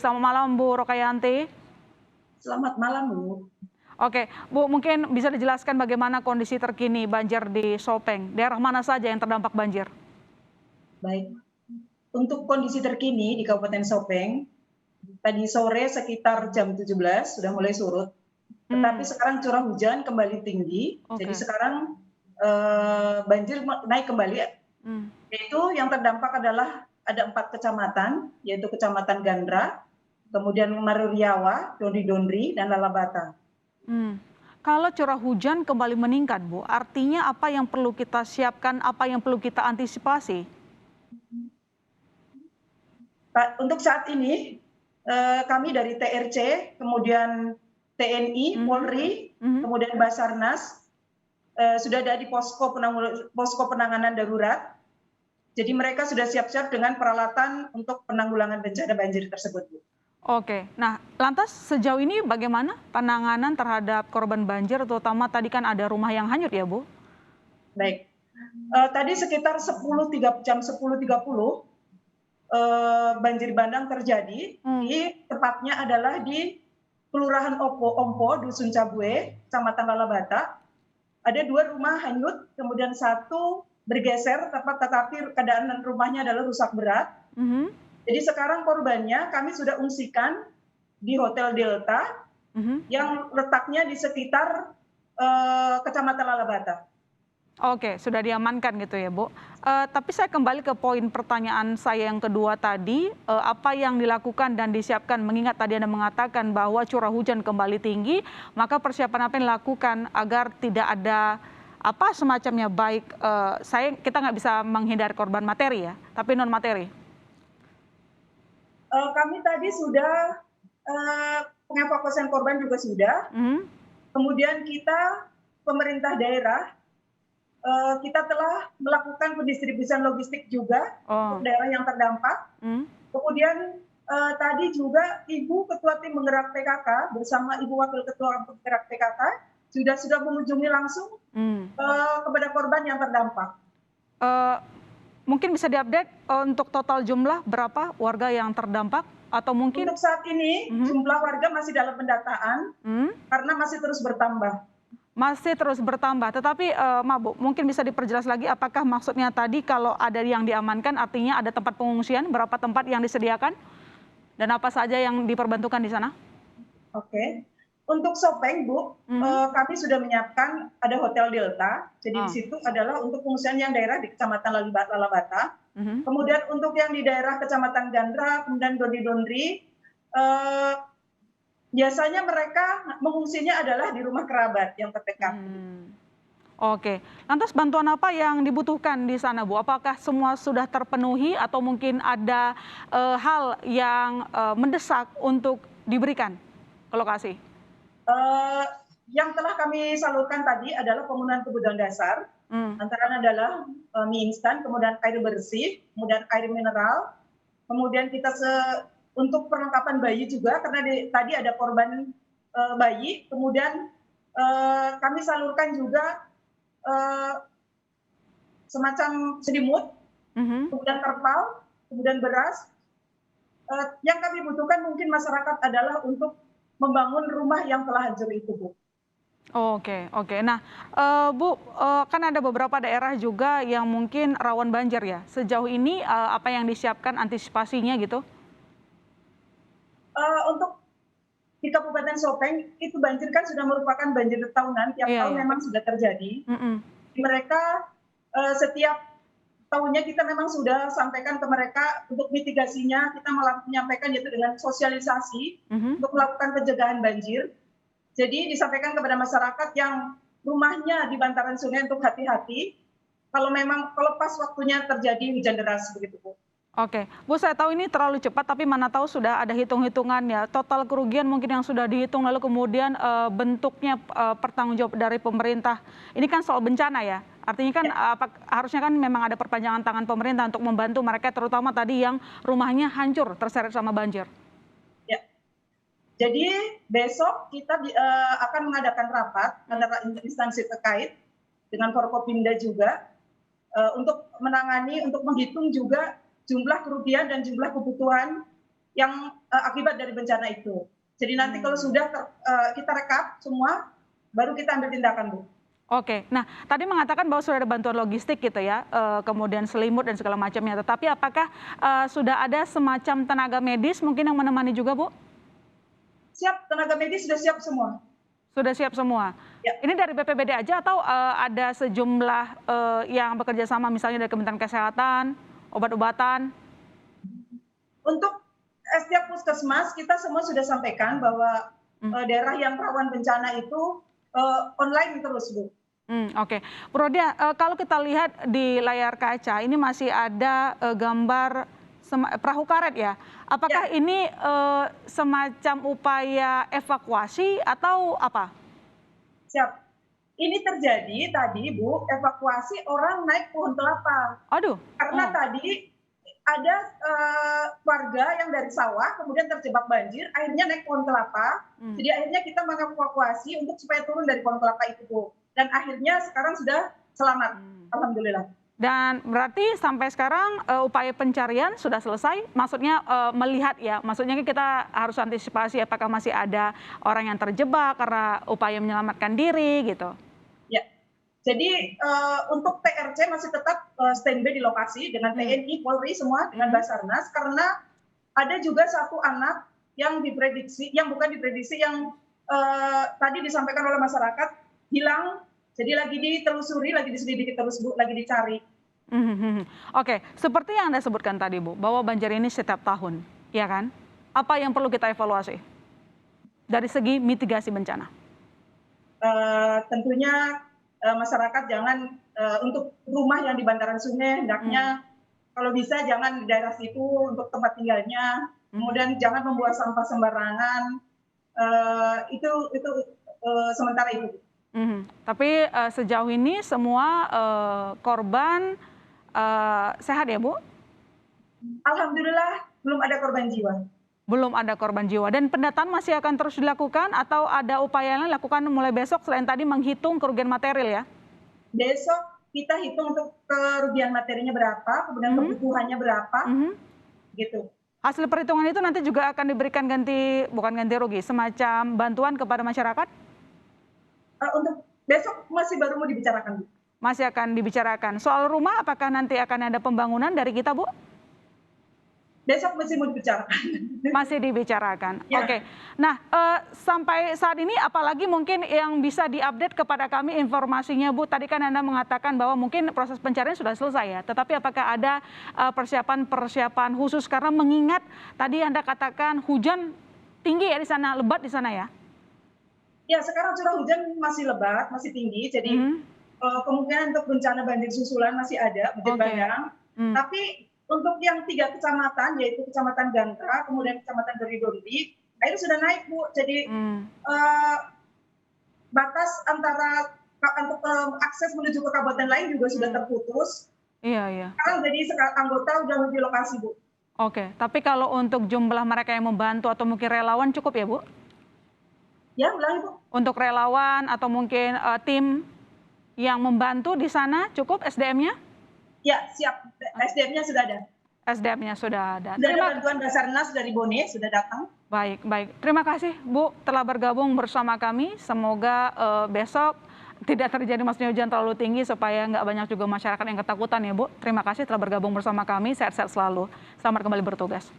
Selamat malam Bu Rokayanti. Selamat malam, Bu. Oke, Bu mungkin bisa dijelaskan bagaimana kondisi terkini banjir di Sopeng? Daerah mana saja yang terdampak banjir? Baik. Untuk kondisi terkini di Kabupaten Sopeng, tadi sore sekitar jam 17 sudah mulai surut, tetapi Hmm, sekarang curah hujan kembali tinggi, jadi oke. sekarang banjir naik kembali, Hmm, yaitu yang terdampak adalah ada 4 kecamatan, yaitu Kecamatan Gandra, kemudian Maruriawa, Dondri-Dondri, dan Lalabata. hmm. Kalau curah hujan kembali meningkat, Bu, artinya apa yang perlu kita siapkan, apa yang perlu kita antisipasi? Untuk saat ini, kami dari TRC, kemudian TNI, Mhm, Polri, mhm. kemudian Basarnas, sudah ada di posko penanganan darurat. Jadi mereka sudah siap-siap dengan peralatan untuk penanggulangan bencana banjir tersebut, Bu. Oke, nah lantas sejauh ini bagaimana penanganan terhadap korban banjir, terutama tadi kan ada rumah yang hanyut ya Bu? Baik. Tadi sekitar 10.30 banjir bandang terjadi, Hmm, di tepatnya adalah di Kelurahan Ompo, Dusun Cabue, Kecamatan Lalabata. Ada 2 rumah hanyut, kemudian 1 bergeser, tetapi keadaan rumahnya adalah rusak berat. mhm, Jadi sekarang korbannya kami sudah ungsikan di Hotel Delta mhm. yang letaknya di sekitar Kecamatan Lalabata. Oke, sudah diamankan gitu ya, Bu. Tapi saya kembali ke poin pertanyaan saya yang kedua tadi, apa yang dilakukan dan disiapkan mengingat tadi Anda mengatakan bahwa curah hujan kembali tinggi, maka persiapan apa yang dilakukan agar tidak ada apa semacamnya baik, kita nggak bisa menghindari korban materi ya, tapi non materi? Kami tadi sudah pengevakuasian korban juga sudah. Mhm, Kemudian kita pemerintah daerah kita telah melakukan pendistribusian logistik juga untuk oh, daerah yang terdampak. mmm, Kemudian tadi juga Ibu Ketua Tim Penggerak PKK bersama Ibu Wakil Ketua Penggerak PKK sudah mengunjungi langsung mmm. kepada korban yang terdampak. Eee, Mungkin bisa diupdate, untuk total jumlah berapa warga yang terdampak? Atau mungkin Untuk saat ini mhm, jumlah warga masih dalam pendataan mmm, karena masih terus bertambah. masih terus bertambah. Tetapi, maaf Bu, mungkin bisa diperjelas lagi apakah maksudnya tadi kalau ada yang diamankan artinya ada tempat pengungsian, berapa tempat yang disediakan? Dan apa saja yang diperbantukan di sana? Oke. Untuk Sopeng, Bu, Mhm, kami sudah menyiapkan ada Hotel Delta. Jadi di oh, situ adalah untuk pengungsian yang daerah di Kecamatan Lalabata. mhm, Kemudian untuk yang di daerah Kecamatan Gandra, kemudian Dondri-Dondri, eee, biasanya mereka mengungsinya adalah di rumah kerabat yang terdekat, begitu. mmm. Oke. Lantas bantuan apa yang dibutuhkan di sana, Bu? Apakah semua sudah terpenuhi atau mungkin ada, hal yang, mendesak untuk diberikan ke lokasi? Eee, yang telah kami salurkan tadi adalah pemenuhan kebutuhan dasar, Mmm, antara lain adalah, mie instan, kemudian air bersih, kemudian air mineral, kemudian kita untuk perlengkapan bayi juga karena tadi ada korban, bayi, kemudian, kami salurkan juga, eee, semacam selimut, mhm. kemudian terpal, kemudian beras. Yang kami butuhkan mungkin masyarakat adalah untuk membangun rumah yang telah hancur itu, Bu. Oke, oke. Nah, Bu, kan ada beberapa daerah juga yang mungkin rawan banjir ya. Sejauh ini, apa yang disiapkan antisipasinya gitu? Untuk di Kabupaten Sopeng itu banjir kan sudah merupakan banjir tahunan, tiap Iya, tahun iya. memang sudah terjadi. Mhm, Mereka setiap tahunnya kita memang sudah sampaikan ke mereka untuk mitigasinya, kita menyampaikan yaitu dengan sosialisasi mhm. untuk melakukan pencegahan banjir. Jadi disampaikan kepada masyarakat yang rumahnya di bantaran sungai untuk hati-hati kalau pas waktunya terjadi hujan deras begitu, Bu. Oke. Bu, saya tahu ini terlalu cepat, tapi mana tahu sudah ada hitung-hitungannya. Total kerugian mungkin yang sudah dihitung, lalu kemudian, bentuknya, pertanggung jawab dari pemerintah. Ini kan soal bencana ya? Artinya kan, Ya, harusnya kan memang ada perpanjangan tangan pemerintah untuk membantu mereka, terutama tadi yang rumahnya hancur, terseret sama banjir. ya. Jadi besok kita akan mengadakan rapat Mmm, antara instansi terkait dengan Forkopimda juga untuk menangani, untuk menghitung juga jumlah kerugian dan jumlah kebutuhan yang akibat dari bencana itu. Jadi nanti kalau sudah kita rekap semua, baru kita ambil tindakan, Bu. Oke, nah tadi mengatakan bahwa sudah ada bantuan logistik gitu ya, kemudian selimut dan segala macamnya. Tetapi apakah sudah ada semacam tenaga medis mungkin yang menemani juga, Bu? Siap, tenaga medis sudah siap semua. Sudah siap semua. Ya. Ini dari BPBD aja atau ada sejumlah yang bekerja sama misalnya dari Kementerian Kesehatan, obat-obatan? Untuk setiap puskesmas kita semua sudah sampaikan bahwa daerah yang rawan bencana itu online terus, Bu. Oke. Bu Rodia, kalau kita lihat di layar kaca ini masih ada gambar perahu karet ya. Apakah Ya. ini semacam upaya evakuasi atau apa? Siap. Ini terjadi tadi, Bu, evakuasi orang naik pohon kelapa. Aduh. Karena tadi ada warga yang dari sawah kemudian terjebak banjir, akhirnya naik pohon kelapa. Jadi akhirnya kita mengevakuasi untuk supaya turun dari pohon kelapa itu, Bu. Dan akhirnya sekarang sudah selamat, alhamdulillah. Dan berarti sampai sekarang upaya pencarian sudah selesai, maksudnya melihat ya, maksudnya kita harus antisipasi apakah masih ada orang yang terjebak karena upaya menyelamatkan diri gitu. Ya, jadi untuk TRC masih tetap standby di lokasi dengan TNI, Polri semua dengan Basarnas, karena ada juga satu anak yang diprediksi, yang bukan diprediksi, yang tadi disampaikan oleh masyarakat hilang. Jadi lagi ditelusuri, lagi diselidiki terus, Bu, lagi dicari. Oke, seperti yang Anda sebutkan tadi, Bu, bahwa banjir ini setiap tahun, ya kan? Apa yang perlu kita evaluasi dari segi mitigasi bencana? Tentunya masyarakat jangan untuk rumah yang di bantaran sungai, hendaknya kalau bisa jangan di daerah situ untuk tempat tinggalnya. Kemudian jangan membuang sampah sembarangan. Itu sementara itu. Tapi sejauh ini semua korban sehat ya, Bu? Alhamdulillah belum ada korban jiwa. Belum ada korban jiwa. Dan pendataan masih akan terus dilakukan atau ada upaya yang dilakukan mulai besok selain tadi menghitung kerugian material ya? Besok kita hitung untuk kerugian materinya berapa, kemudian kebutuhannya berapa, gitu. Hasil perhitungan itu nanti juga akan diberikan bukan ganti rugi, semacam bantuan kepada masyarakat? Untuk besok masih baru mau dibicarakan, Bu. Masih akan dibicarakan. Soal rumah, apakah nanti akan ada pembangunan dari kita, Bu? Besok masih mau dibicarakan. Masih dibicarakan. Ya. Oke. Nah, sampai saat ini apalagi mungkin yang bisa diupdate kepada kami informasinya, Bu? Tadi kan Anda mengatakan bahwa mungkin proses pencarian sudah selesai ya. Tetapi apakah ada persiapan khusus karena mengingat tadi Anda katakan hujan tinggi ya di sana, lebat di sana ya? Ya, sekarang curah hujan masih lebat, masih tinggi, jadi kemungkinan untuk bencana banjir susulan masih ada, banjir bandang. Tapi untuk yang 3 kecamatan, yaitu Kecamatan Gangka, kemudian Kecamatan Dori-Dondi, air sudah naik, Bu. Jadi batas antara untuk akses menuju ke kabupaten lain juga sudah terputus. Iya. Sekarang jadi anggota udah di lokasi, Bu. Oke, tapi kalau untuk jumlah mereka yang membantu atau mungkin relawan cukup ya, Bu? Ya, ulangi, Bu. Untuk relawan atau mungkin tim yang membantu di sana cukup SDM-nya? Ya, siap. SDM-nya sudah ada. SDM-nya sudah ada. Sudah ada bantuan Basarnas dari Bone, sudah datang. Baik. Terima kasih, Bu, telah bergabung bersama kami. Semoga besok tidak terjadi maksudnya hujan terlalu tinggi supaya nggak banyak juga masyarakat yang ketakutan ya, Bu. Terima kasih telah bergabung bersama kami. Sehat-sehat selalu. Selamat kembali bertugas.